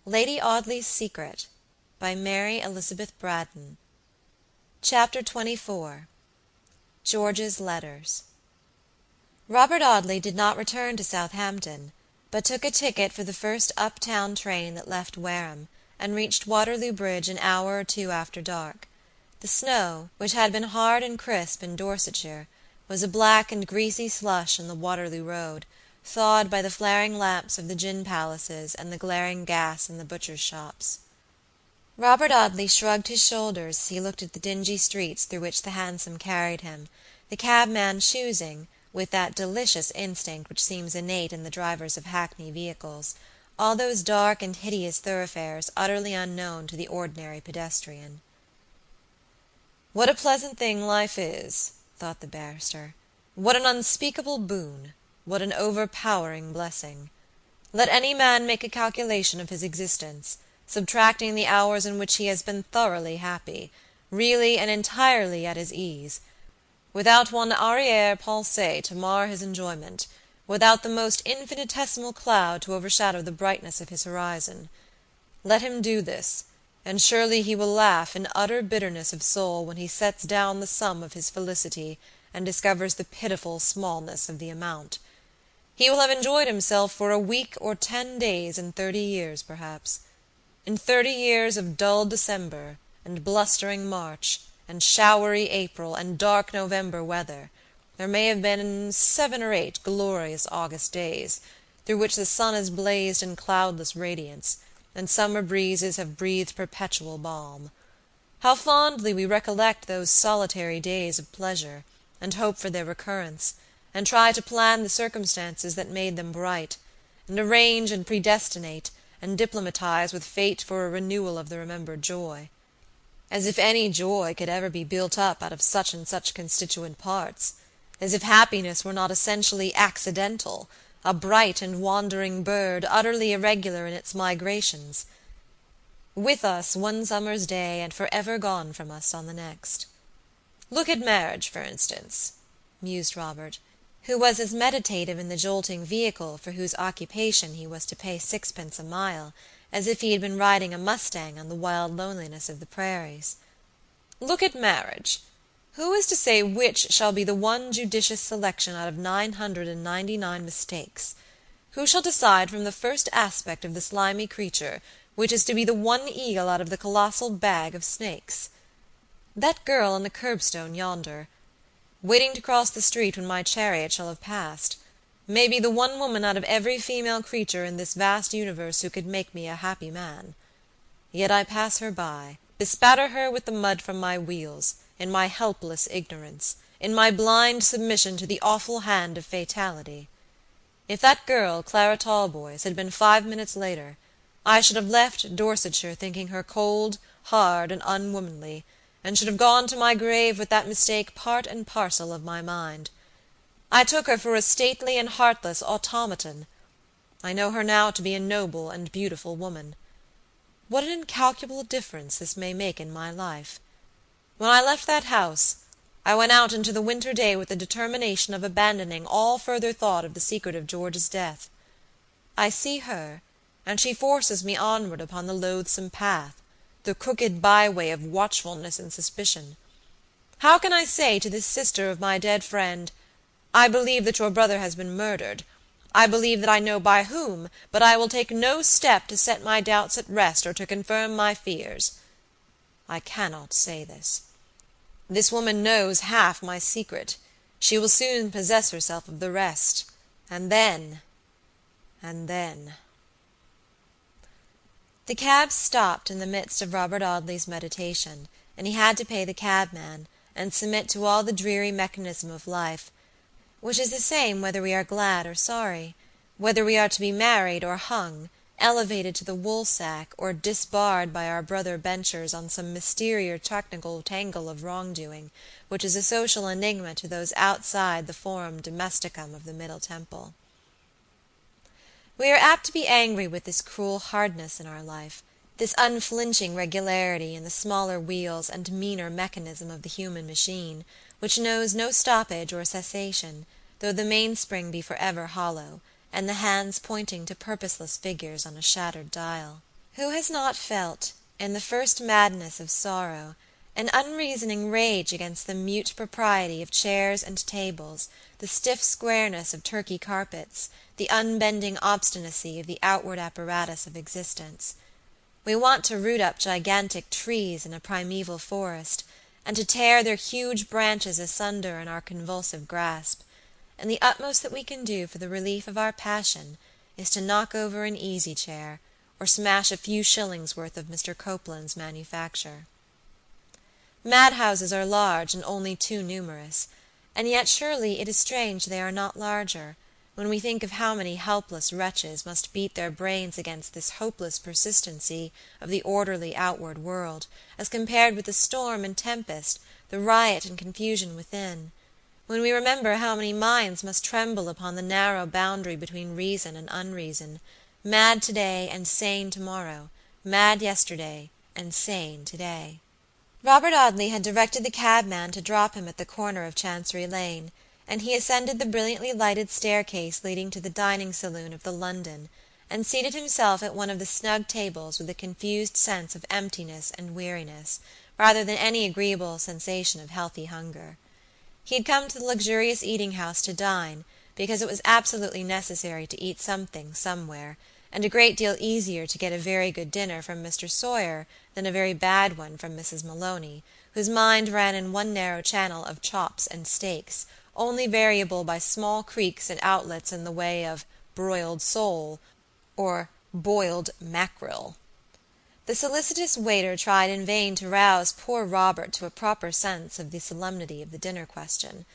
Lady Audley's Secret by Mary Elizabeth Braddon. Chapter 24. George's Letters. Robert Audley did not return to Southampton, but took a ticket for the first up-town train that left Wareham, and reached Waterloo Bridge an hour or two after dark. The snow, which had been hard and crisp in Dorsetshire, was a black and greasy slush in the Waterloo road, thawed by the flaring lamps of the gin palaces and the glaring gas in the butchers' shops. Robert Audley shrugged his shoulders as he looked at the dingy streets through which the hansom carried him, the cabman choosing, with that delicious instinct which seems innate in the drivers of hackney vehicles, all those dark and hideous thoroughfares utterly unknown to the ordinary pedestrian. "What a pleasant thing life is," thought the barrister. "What an unspeakable boon! What an overpowering blessing! Let any man make a calculation of his existence, subtracting the hours in which he has been thoroughly happy, really and entirely at his ease, without one arrière-pensée to mar his enjoyment, without the most infinitesimal cloud to overshadow the brightness of his horizon. Let him do this, and surely he will laugh in utter bitterness of soul when he sets down the sum of his felicity and discovers the pitiful smallness of the amount. He will have enjoyed himself for a week or 10 days in 30 years, perhaps. In 30 years of dull December, and blustering March, and showery April, and dark November weather, there may have been 7 or 8 glorious August days, through which the sun has blazed in cloudless radiance, and summer breezes have breathed perpetual balm. How fondly we recollect those solitary days of pleasure, and hope for their recurrence, and try to plan the circumstances that made them bright, and arrange and predestinate, and diplomatize with fate for a renewal of the remembered joy. As if any joy could ever be built up out of such and such constituent parts! As if happiness were not essentially accidental, a bright and wandering bird, utterly irregular in its migrations, with us one summer's day, and for ever gone from us on the next. Look at marriage, for instance," mused Robert, who was as meditative in the jolting vehicle for whose occupation he was to pay 6 pence a mile, as if he had been riding a mustang on the wild loneliness of the prairies. "Look at marriage. Who is to say which shall be the one judicious selection out of 999 mistakes? Who shall decide from the first aspect of the slimy creature which is to be the one eel out of the colossal bag of snakes? That girl on the curbstone yonder, waiting to cross the street when my chariot shall have passed, may be the one woman out of every female creature in this vast universe who could make me a happy man. Yet I pass her by, bespatter her with the mud from my wheels, in my helpless ignorance, in my blind submission to the awful hand of fatality. If that girl, Clara Talboys, had been 5 minutes later, I should have left Dorsetshire thinking her cold, hard, and unwomanly, and should have gone to my grave with that mistake part and parcel of my mind. I took her for a stately and heartless automaton. I know her now to be a noble and beautiful woman. What an incalculable difference this may make in my life! When I left that house, I went out into the winter day with the determination of abandoning all further thought of the secret of George's death. I see her, and she forces me onward upon the loathsome path, the crooked byway of watchfulness and suspicion. How can I say to this sister of my dead friend, "I believe that your brother has been murdered. I believe that I know by whom, but I will take no step to set my doubts at rest or to confirm my fears"? I cannot say this. This woman knows half my secret. She will soon possess herself of the rest, and then. The cab stopped in the midst of Robert Audley's meditation, and he had to pay the cabman, and submit to all the dreary mechanism of life, which is the same whether we are glad or sorry, whether we are to be married or hung, elevated to the woolsack, or disbarred by our brother benchers on some mysterious technical tangle of wrongdoing, which is a social enigma to those outside the forum domesticum of the Middle Temple. We are apt to be angry with this cruel hardness in our life, this unflinching regularity in the smaller wheels and meaner mechanism of the human machine, which knows no stoppage or cessation, though the mainspring be forever hollow, and the hands pointing to purposeless figures on a shattered dial. Who has not felt, in the first madness of sorrow, an unreasoning rage against the mute propriety of chairs and tables, the stiff squareness of Turkey carpets, the unbending obstinacy of the outward apparatus of existence? We want to root up gigantic trees in a primeval forest, and to tear their huge branches asunder in our convulsive grasp, and the utmost that we can do for the relief of our passion is to knock over an easy-chair, or smash a few shillings' worth of Mr. Copeland's manufacture. Madhouses are large and only too numerous, and yet surely it is strange they are not larger, when we think of how many helpless wretches must beat their brains against this hopeless persistency of the orderly outward world, as compared with the storm and tempest, the riot and confusion within; when we remember how many minds must tremble upon the narrow boundary between reason and unreason, mad today and sane tomorrow, mad yesterday and sane today. Robert Audley had directed the cabman to drop him at the corner of Chancery Lane, and he ascended the brilliantly lighted staircase leading to the dining saloon of the London, and seated himself at one of the snug tables with a confused sense of emptiness and weariness, rather than any agreeable sensation of healthy hunger. He had come to the luxurious eating-house to dine, because it was absolutely necessary to eat something somewhere, and a great deal easier to get a very good dinner from Mr. Sawyer than a very bad one from Mrs. Maloney, whose mind ran in one narrow channel of chops and steaks, only variable by small creeks and outlets in the way of broiled sole or boiled mackerel. The solicitous waiter tried in vain to rouse poor Robert to a proper sense of the solemnity of the dinner question.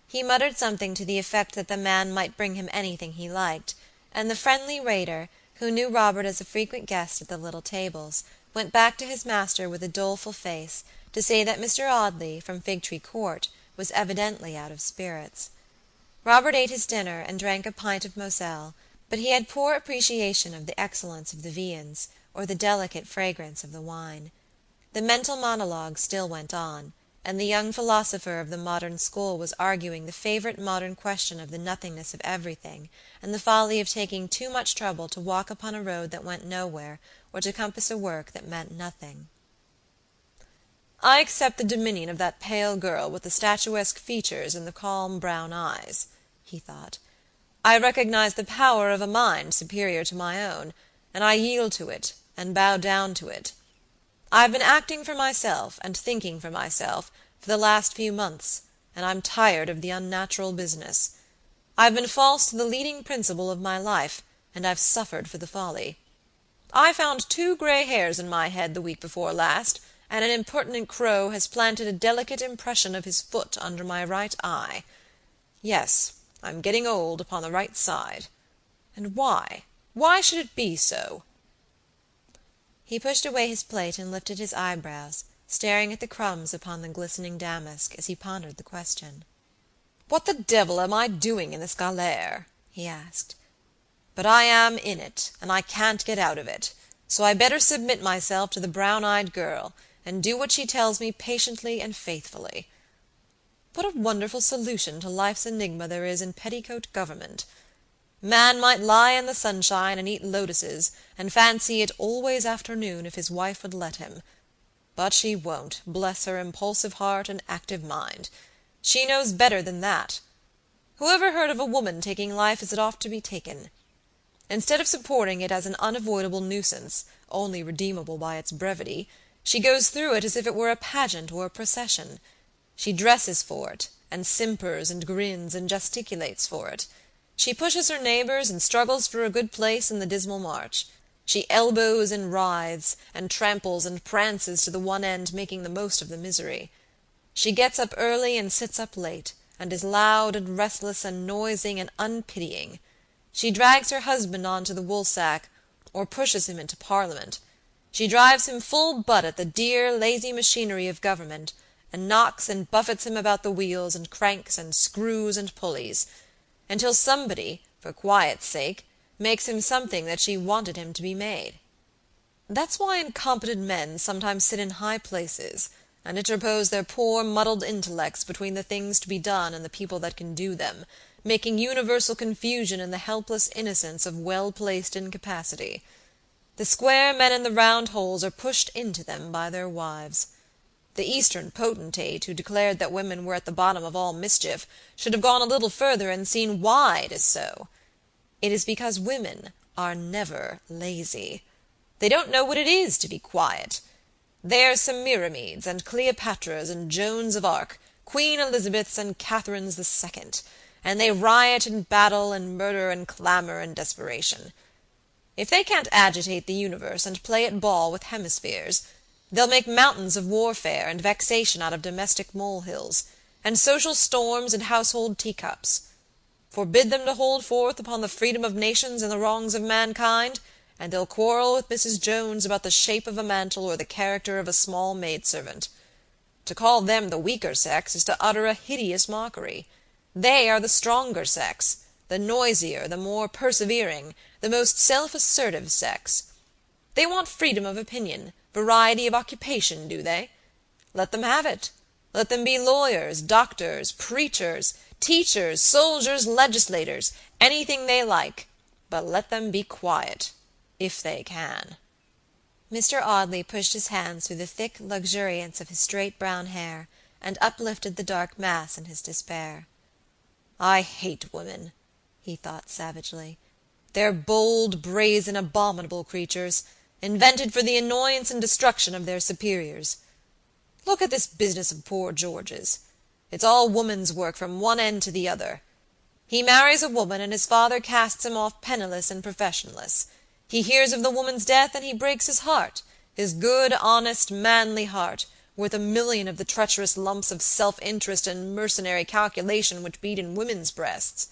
He muttered something to the effect that the man might bring him anything he liked, and the friendly waiter, who knew Robert as a frequent guest at the little tables, went back to his master with a doleful face, to say that Mr. Audley, from Figtree Court, was evidently out of spirits. Robert ate his dinner and drank a pint of Moselle, but he had poor appreciation of the excellence of the viands, or the delicate fragrance of the wine. The mental monologue still went on, and the young philosopher of the modern school was arguing the favorite modern question of the nothingness of everything, and the folly of taking too much trouble to walk upon a road that went nowhere, or to compass a work that meant nothing. "I accept the dominion of that pale girl with the statuesque features and the calm brown eyes," he thought. "I recognize the power of a mind superior to my own, and I yield to it, and bow down to it. I've been acting for myself, and thinking for myself, for the last few months, and I'm tired of the unnatural business. I've been false to the leading principle of my life, and I've suffered for the folly. I found 2 gray hairs in my head the week before last, and an impertinent crow has planted a delicate impression of his foot under my right eye. Yes, I'm getting old upon the right side. And why? Why should it be so?" He pushed away his plate and lifted his eyebrows, staring at the crumbs upon the glistening damask as he pondered the question. "What the devil am I doing in this galère?" he asked. "But I am in it, and I can't get out of it, so I better submit myself to the brown-eyed girl, and do what she tells me patiently and faithfully. What a wonderful solution to life's enigma there is in petticoat government! Man might lie in the sunshine and eat lotuses, and fancy it always afternoon if his wife would let him. But she won't, bless her impulsive heart and active mind. She knows better than that. Whoever heard of a woman taking life as it ought to be taken? Instead of supporting it as an unavoidable nuisance, only redeemable by its brevity, she goes through it as if it were a pageant or a procession. She dresses for it, and simpers and grins and gesticulates for it. She pushes her neighbors and struggles for a good place in the dismal march. She elbows and writhes, and tramples and prances to the one end making the most of the misery. She gets up early and sits up late, and is loud and restless and noising and unpitying. She drags her husband on to the woolsack, or pushes him into Parliament. She drives him full butt at the dear, lazy machinery of government, and knocks and buffets him about the wheels and cranks and screws and pulleys, until somebody, for quiet's sake, makes him something that she wanted him to be made. That's why incompetent men sometimes sit in high places, and interpose their poor muddled intellects between the things to be done and the people that can do them, making universal confusion in the helpless innocence of well-placed incapacity. The square men in the round holes are pushed into them by their wives. The Eastern potentate who declared that women were at the bottom of all mischief should have gone a little further and seen why it is so. It is because women are never lazy. They don't know what it is to be quiet. They are Semiramis and Cleopatras and Joans of Arc, Queen Elizabeths and Catherines the Second, and they riot and battle and murder and clamor and desperation. If they can't agitate the universe and play at ball with hemispheres, they'll make mountains of warfare and vexation out of domestic molehills, and social storms and household teacups. Forbid them to hold forth upon the freedom of nations and the wrongs of mankind, and they'll quarrel with Mrs. Jones about the shape of a mantle or the character of a small maidservant. To call them the weaker sex is to utter a hideous mockery. They are the stronger sex, the noisier, the more persevering, the most self-assertive sex. They want freedom of opinion, variety of occupation, do they? Let them have it. Let them be lawyers, doctors, preachers, teachers, soldiers, legislators, anything they like, but let them be quiet, if they can." Mr. Audley pushed his hands through the thick luxuriance of his straight brown hair, and uplifted the dark mass in his despair. "I hate women," he thought savagely. "They're bold, brazen, abominable creatures, invented for the annoyance and destruction of their superiors. Look at this business of poor George's. It's all woman's work from one end to the other. He marries a woman, and his father casts him off penniless and professionless. He hears of the woman's death, and he breaks his heart, his good, honest, manly heart, worth 1,000,000 of the treacherous lumps of self-interest and mercenary calculation which beat in women's breasts.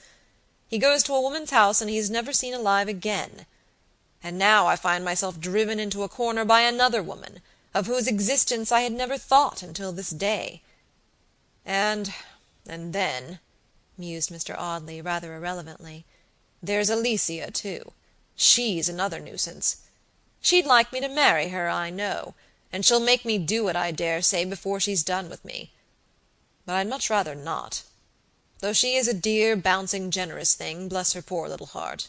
He goes to a woman's house, and he is never seen alive again. And now I find myself driven into a corner by another woman, of whose existence I had never thought until this day. And then," mused Mr. Audley, rather irrelevantly, "there's Alicia, too. She's another nuisance. She'd like me to marry her, I know, and she'll make me do it, I dare say, before she's done with me. But I'd much rather not. Though she is a dear, bouncing, generous thing, bless her poor little heart."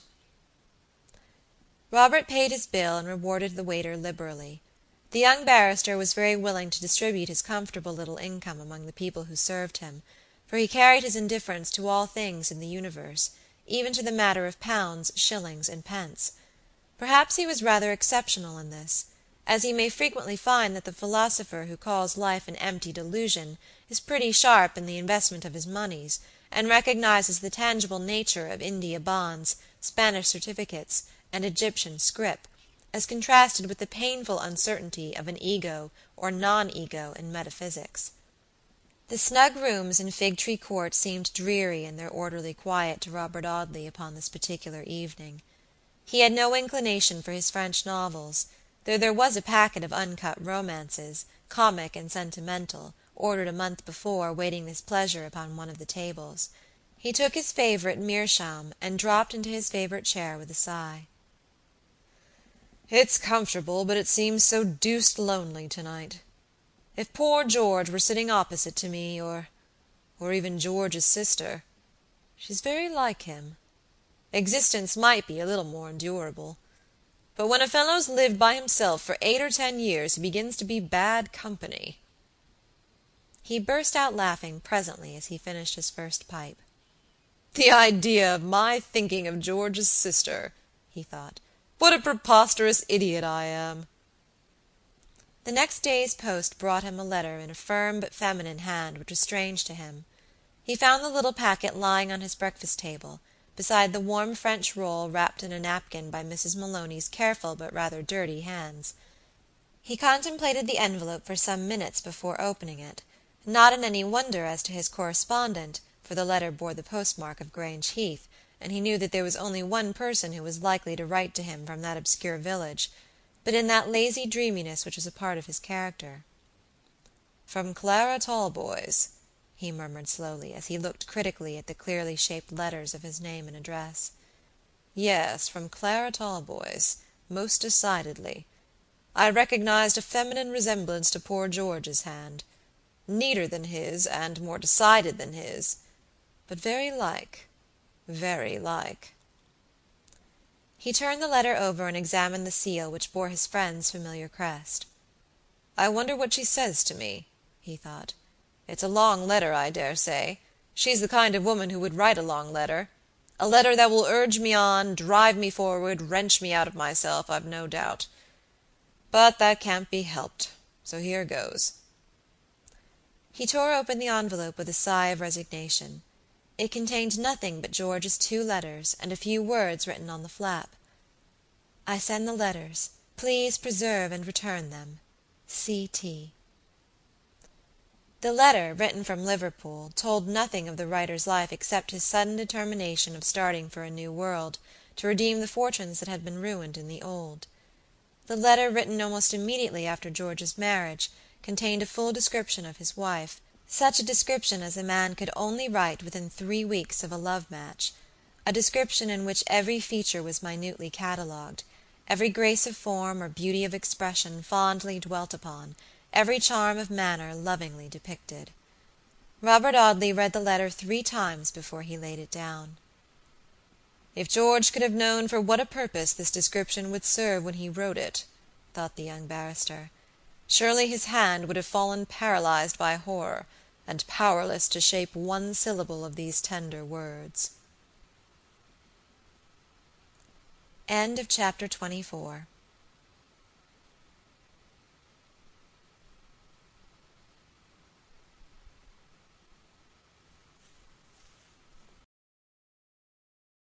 Robert paid his bill and rewarded the waiter liberally. The young barrister was very willing to distribute his comfortable little income among the people who served him, for he carried his indifference to all things in the universe, even to the matter of pounds, shillings, and pence. Perhaps he was rather exceptional in this, as he may frequently find that the philosopher who calls life an empty delusion is pretty sharp in the investment of his moneys, and recognizes the tangible nature of India bonds, Spanish certificates, and Egyptian scrip, as contrasted with the painful uncertainty of an ego or non-ego in metaphysics. The snug rooms in Fig-tree Court seemed dreary in their orderly quiet to Robert Audley upon this particular evening. He had no inclination for his French novels, though there was a packet of uncut romances, comic and sentimental, ordered a month before, waiting his pleasure upon one of the tables. He took his favorite meerschaum, and dropped into his favorite chair with a sigh. "It's comfortable, but it seems so deuced lonely tonight. If poor George were sitting opposite to me, or even George's sister, she's very like him, existence might be a little more endurable. But when a fellow's lived by himself for 8 or 10 years, he begins to be bad company." He burst out laughing presently as he finished his first pipe. "The idea of my thinking of George's sister," he thought. "What a preposterous idiot I am!" The next day's post brought him a letter in a firm but feminine hand which was strange to him. He found the little packet lying on his breakfast table, beside the warm French roll wrapped in a napkin by Mrs. Maloney's careful but rather dirty hands. He contemplated the envelope for some minutes before opening it, not in any wonder as to his correspondent, for the letter bore the postmark of Grange Heath, and he knew that there was only one person who was likely to write to him from that obscure village, but in that lazy dreaminess which was a part of his character. "From Clara Talboys," he murmured slowly, as he looked critically at the clearly shaped letters of his name and address. "Yes, from Clara Talboys, most decidedly. I recognized a feminine resemblance to poor George's hand. Neater than his, and more decided than his, but very like, very like." He turned the letter over and examined the seal which bore his friend's familiar crest. "I wonder what she says to me," he thought. "It's a long letter, I dare say. She's the kind of woman who would write a long letter. A letter that will urge me on, drive me forward, wrench me out of myself, I've no doubt. But that can't be helped, so here goes." He tore open the envelope with a sigh of resignation. It contained nothing but George's 2 letters and a few words written on the flap. "I send the letters. Please preserve and return them. C.T." The letter, written from Liverpool, told nothing of the writer's life except his sudden determination of starting for a new world, to redeem the fortunes that had been ruined in the old. The letter, written almost immediately after George's marriage, contained a full description of his wife, such a description as a man could only write within 3 weeks of a love match, a description in which every feature was minutely catalogued, every grace of form or beauty of expression fondly dwelt upon, every charm of manner lovingly depicted. Robert Audley read the letter 3 times before he laid it down. "If George could have known for what a purpose this description would serve when he wrote it," thought the young barrister, "surely his hand would have fallen paralyzed by horror, and powerless to shape one syllable of these tender words." Chapter 24